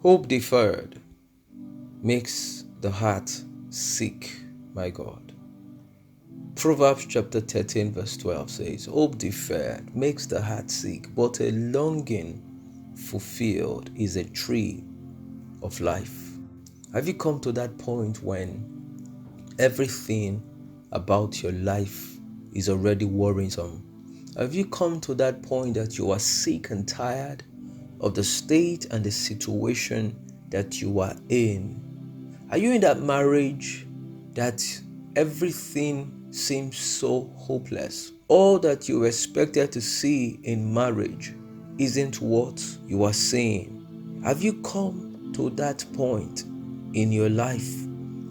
Hope deferred makes the heart sick, my God. Proverbs chapter 13 verse 12 says, Hope deferred makes the heart sick, but a longing fulfilled is a tree of life. Have you come to that point when everything about your life is already worrisome? Have you come to that point that you are sick and tired of the state and the situation that you are in? Are you in that marriage that everything seems so hopeless? All that you expected to see in marriage isn't what you are seeing. Have you come to that point in your life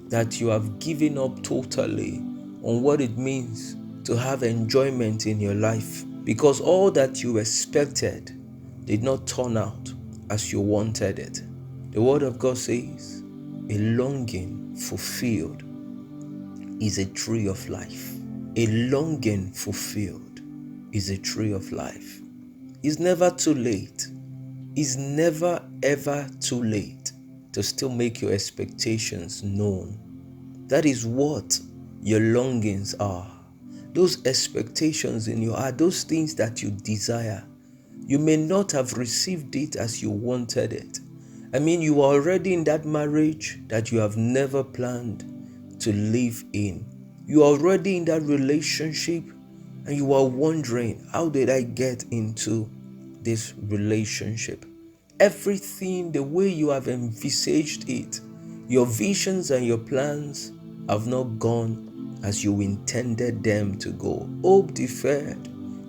that you have given up totally on what it means to have enjoyment in your life because all that you expected did not turn out as you wanted it? The word of God says, a longing fulfilled is a tree of life. A longing fulfilled is a tree of life. It's never too late. It's never ever too late to still make your expectations known. That is what your longings are. Those expectations in your heart, those things that you desire. You may not have received it as you wanted it. I mean, you are already in that marriage that you have never planned to live in. You are already in that relationship and you are wondering, how did I get into this relationship? Everything the way you have envisaged it, your visions and your plans have not gone as you intended them to go. Hope deferred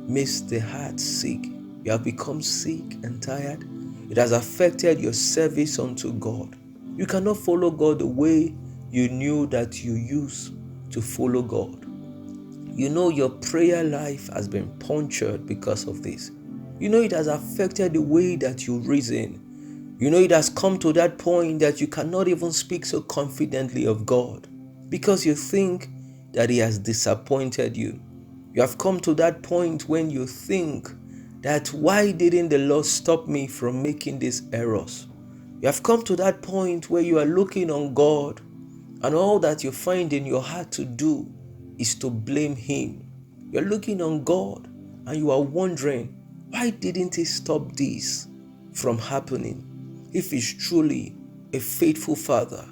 makes the heart sick. You have become sick and tired. It has affected your service unto God. You cannot follow God the way you knew that you used to follow God. You know your prayer life has been punctured because of this. You know it has affected the way that you reason. You know it has come to that point that you cannot even speak so confidently of God because you think that He has disappointed you. You have come to that point when you think that why didn't the Lord stop me from making these errors? You have come to that point where you are looking on God and all that you find in your heart to do is to blame Him. You're looking on God and you are wondering, why didn't He stop this from happening if He's truly a faithful Father?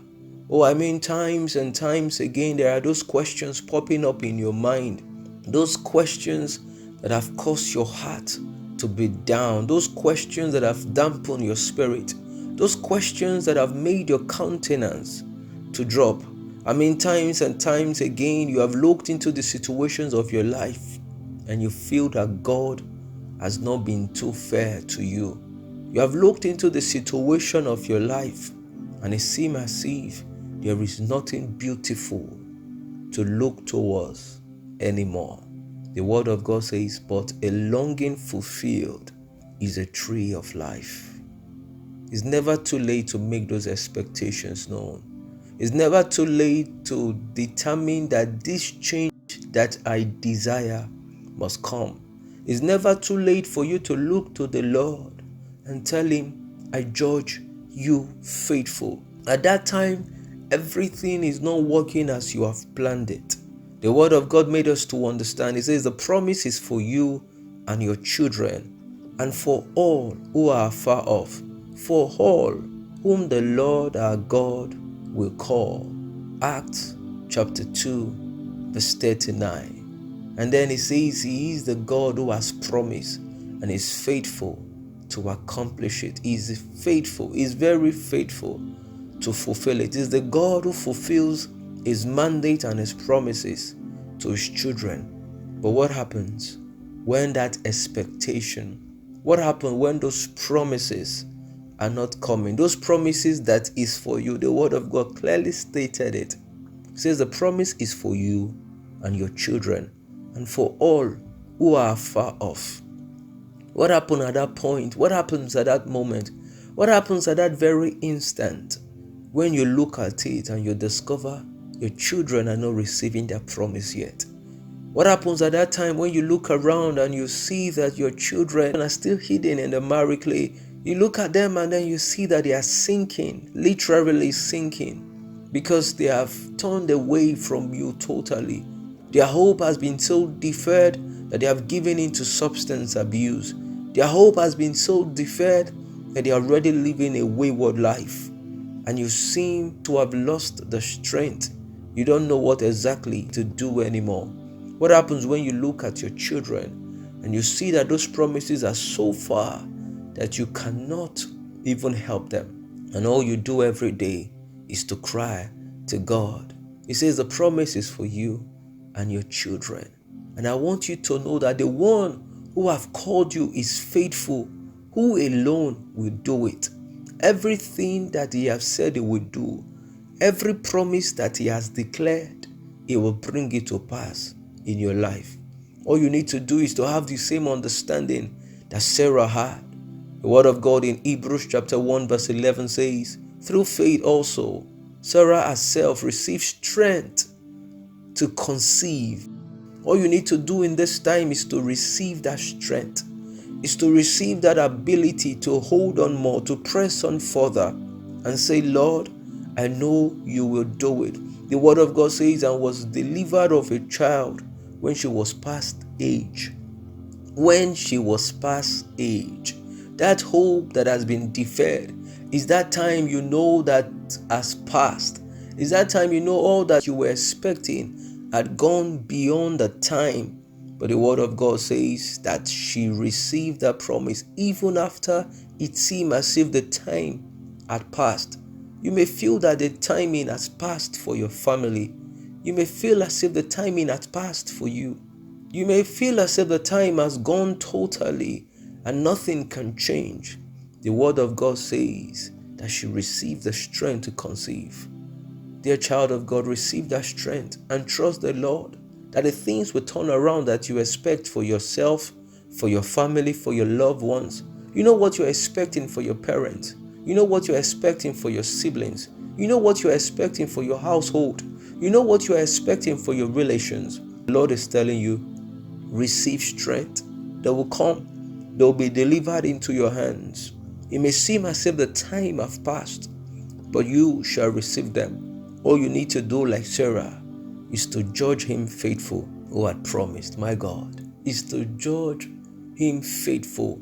Oh, I mean, times and times again, there are those questions popping up in your mind. Those questions that have caused your heart to be down. Those questions that have dampened your spirit. Those questions that have made your countenance to drop. I mean, times and times again, you have looked into the situations of your life and you feel that God has not been too fair to you. You have looked into the situation of your life and it seems as if there is nothing beautiful to look towards anymore. The word of God says, but a longing fulfilled is a tree of life. It's never too late to make those expectations known. It's never too late to determine that this change that I desire must come. It's never too late for you to look to the Lord and tell Him, I judge you faithful. At that time, everything is not working as you have planned it. The word of God made us to understand. It says the promise is for you and your children and for all who are far off, for all whom the Lord our God will call. Acts chapter 2 verse 39. And then it says He is the God who has promised and is faithful to accomplish it. He is faithful. He is very faithful to fulfill it. He is the God who fulfills His mandate and His promises to His children. But what happens when that expectation, what happens when those promises are not coming? Those promises that is for you, the word of God clearly stated it. It says the promise is for you and your children and for all who are far off. What happened at that point? What happens at that moment? What happens at that very instant when you look at it and you discover your children are not receiving their promise yet? What happens at that time when you look around and you see that your children are still hidden in the miry clay? You look at them and then you see that they are sinking, literally sinking, because they have turned away from you totally. Their hope has been so deferred that they have given into substance abuse. Their hope has been so deferred that they are already living a wayward life. And you seem to have lost the strength. You don't know what exactly to do anymore. What happens when you look at your children and you see that those promises are so far that you cannot even help them? And all you do every day is to cry to God. He says the promise is for you and your children. And I want you to know that the one who have called you is faithful, who alone will do it. Everything that he has said he will do, every promise that he has declared, he will bring it to pass in your life. All you need to do is to have the same understanding that Sarah had. The word of God in Hebrews chapter 1 verse 11 says, through faith also, Sarah herself received strength to conceive. All you need to do in this time is to receive that strength, is to receive that ability to hold on more, to press on further and say, Lord, I know you will do it. The word of God says, and was delivered of a child when she was past age. When she was past age. That hope that has been deferred is that time you know that has passed. Is that time you know all that you were expecting had gone beyond the time. But the word of God says that she received that promise even after it seemed as if the time had passed. You may feel that the timing has passed for your family. You may feel as if the timing has passed for you. You may feel as if the time has gone totally and nothing can change. The word of God says that she received the strength to conceive. Dear child of God, receive that strength and trust the Lord that the things will turn around that you expect for yourself, for your family, for your loved ones. You know what you're expecting for your parents. You know what you're expecting for your siblings. You know what you're expecting for your household. You know what you're expecting for your relations. The Lord is telling you, receive strength. They will come. They will be delivered into your hands. It may seem as if the time has passed, but you shall receive them. All you need to do, like Sarah, is to judge him faithful who had promised. My God, is to judge him faithful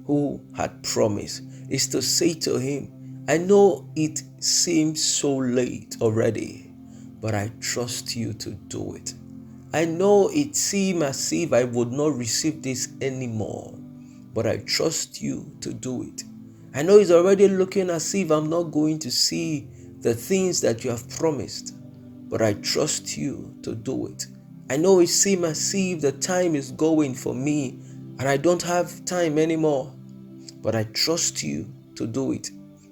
who had promised. Is to say to him, I know it seems so late already, but I trust you to do it. I know it seems as if I would not receive this anymore, but I trust you to do it. I know it's already looking as if I'm not going to see the things that you have promised, but I trust you to do it. I know it seems as if the time is going for me and I don't have time anymore, but I trust you to do it.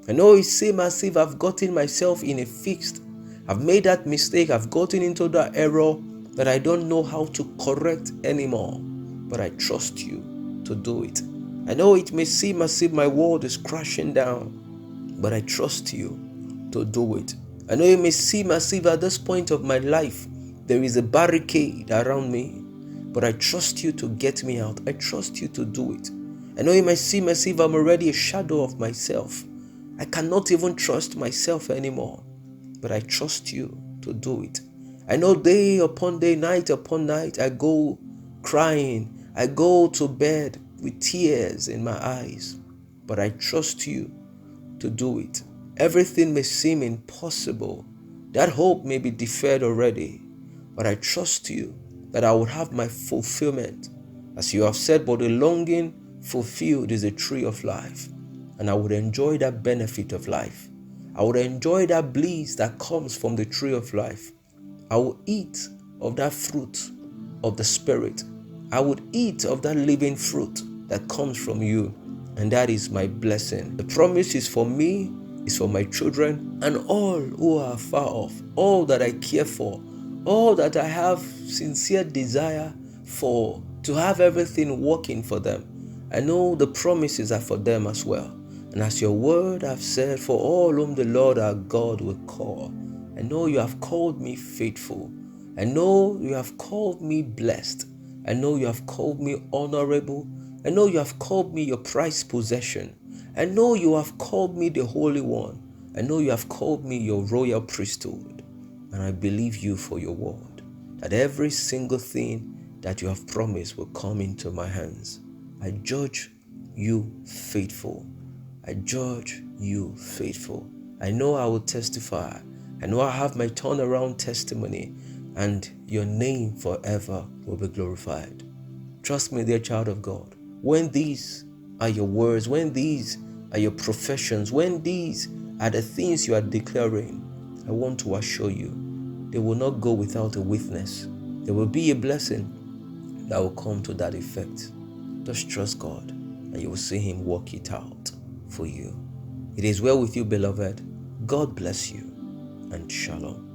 I know it seems as if I've gotten myself in a fix. I've made that mistake. I've gotten into that error that I don't know how to correct anymore, but I trust you to do it. I know it may seem as if my world is crashing down, but I trust you to do it. I know it may seem as if at this point of my life there is a barricade around me, but I trust you to get me out. I trust you to do it. I know it may seem as if I'm already a shadow of myself. I cannot even trust myself anymore, but I trust you to do it. I know day upon day, night upon night, I go crying. I go to bed with tears in my eyes, but I trust you to do it. Everything may seem impossible. That hope may be deferred already, but I trust you that I will have my fulfillment. As you have said, but the longing fulfilled is a tree of life, and I would enjoy that benefit of life. I would enjoy that bliss that comes from the tree of life. I will eat of that fruit of the Spirit. I would eat of that living fruit that comes from you, and that is my blessing. The promise is for me, is for my children, and all who are far off, all that I care for, all that I have sincere desire for, to have everything working for them. I know the promises are for them as well. And as your word have said, for all whom the Lord our God will call, I know you have called me faithful. I know you have called me blessed. I know you have called me honorable. I know you have called me your prized possession. I know you have called me the Holy One. I know you have called me your royal priesthood. And I believe you for your word, that every single thing that you have promised will come into my hands. I judge you faithful. I judge you faithful. I know I will testify. I know I have my turnaround testimony, and your name forever will be glorified. Trust me, dear child of God. When these are your words, when these are your professions, when these are the things you are declaring, I want to assure you, they will not go without a witness. There will be a blessing that will come to that effect. Just trust God, and you will see Him work it out for you. It is well with you, beloved. God bless you, and shalom.